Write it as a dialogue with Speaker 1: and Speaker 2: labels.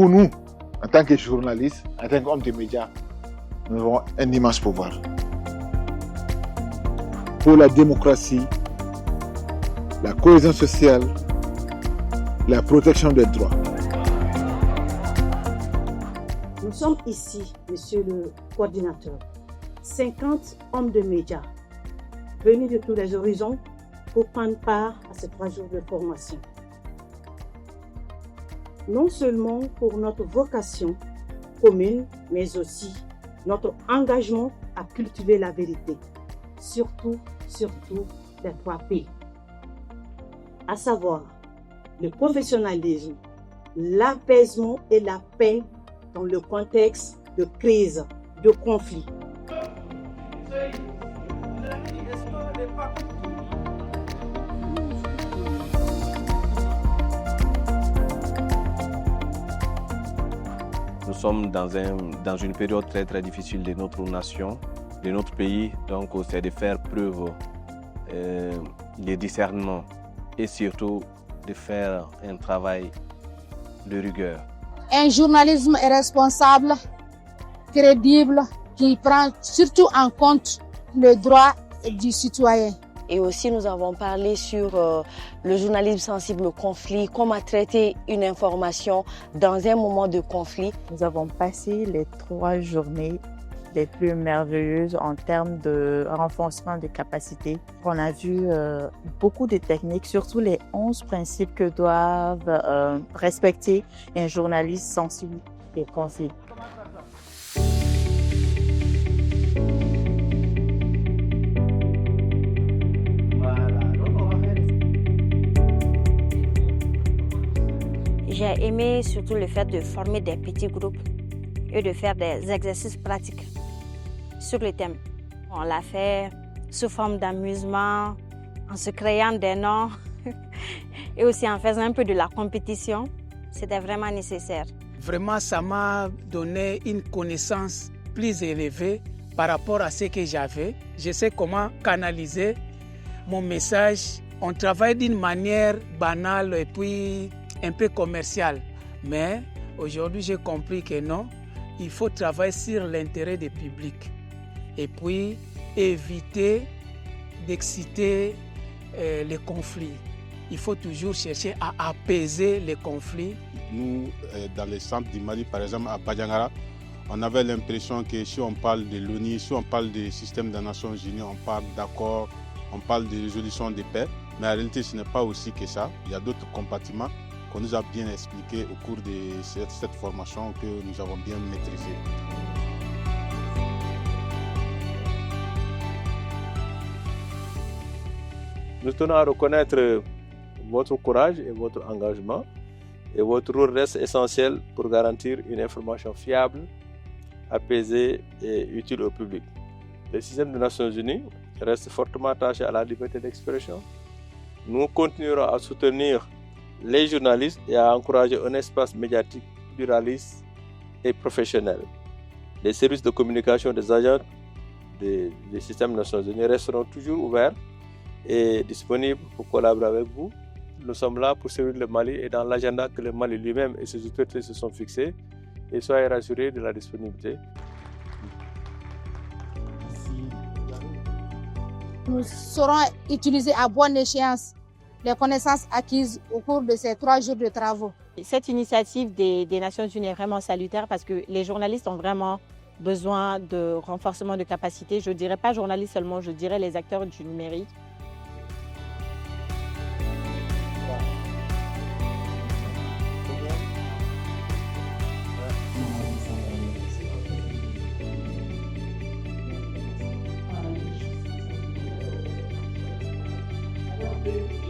Speaker 1: où nous, en tant que journalistes, en tant qu'hommes de médias, nous avons un immense pouvoir. Pour la démocratie, la cohésion sociale, la protection des droits.
Speaker 2: Nous sommes ici, monsieur le coordinateur, 50 hommes de médias venus de tous les horizons pour prendre part à ces 3 jours de formation. Non seulement pour notre vocation commune, mais aussi notre engagement à cultiver la vérité, surtout les 3 P, à savoir le professionnalisme, l'apaisement et la paix dans le contexte de crise, de conflit.
Speaker 3: Nous sommes dans une période très très difficile de notre nation, de notre pays, donc c'est de faire preuve de discernement et surtout de faire un travail de rigueur.
Speaker 4: Un journalisme responsable, crédible, qui prend surtout en compte le droit du citoyen.
Speaker 5: Et aussi, nous avons parlé sur le journalisme sensible au conflit, comment traiter une information dans un moment de conflit.
Speaker 6: Nous avons passé les 3 journées les plus merveilleuses en termes de renforcement de capacités. On a vu beaucoup de techniques, surtout les 11 principes que doivent respecter un journaliste sensible et conflit.
Speaker 5: J'ai aimé surtout le fait de former des petits groupes et de faire des exercices pratiques sur le thème. On l'a fait sous forme d'amusement, en se créant des noms et aussi en faisant un peu de la compétition. C'était vraiment nécessaire.
Speaker 7: Vraiment, ça m'a donné une connaissance plus élevée par rapport à ce que j'avais. Je sais comment canaliser mon message. On travaille d'une manière banale et puis un peu commerciale. Mais aujourd'hui, j'ai compris que non, il faut travailler sur l'intérêt du public. Et puis, éviter d'exciter les conflits. Il faut toujours chercher à apaiser les conflits.
Speaker 8: Nous, dans le centre du Mali, par exemple, à Badiangara, on avait l'impression que si on parle de l'ONU, si on parle du système des Nations Unies, on parle d'accords, on parle de résolution de paix. Mais en réalité, ce n'est pas aussi que ça. Il y a d'autres compartiments qu'on nous a bien expliqués au cours de cette formation que nous avons bien maîtrisée.
Speaker 3: Nous tenons à reconnaître votre courage et votre engagement. Et votre rôle reste essentiel pour garantir une information fiable, apaisée et utile au public. Le système des Nations Unies reste fortement attaché à la liberté d'expression. Nous continuerons à soutenir les journalistes et à encourager un espace médiatique pluraliste et professionnel. Les services de communication des agents des systèmes des Nations Unies resteront toujours ouverts et disponibles pour collaborer avec vous. Nous sommes là pour servir le Mali et dans l'agenda que le Mali lui-même et ses autorités se sont fixés. Et soyez rassurés de la disponibilité.
Speaker 4: Nous saurons utiliser à bonne échéance les connaissances acquises au cours de ces 3 jours de travaux.
Speaker 9: Cette initiative des Nations Unies est vraiment salutaire parce que les journalistes ont vraiment besoin de renforcement de capacité. Je ne dirais pas journalistes seulement, je dirais les acteurs du numérique.
Speaker 2: Thank you.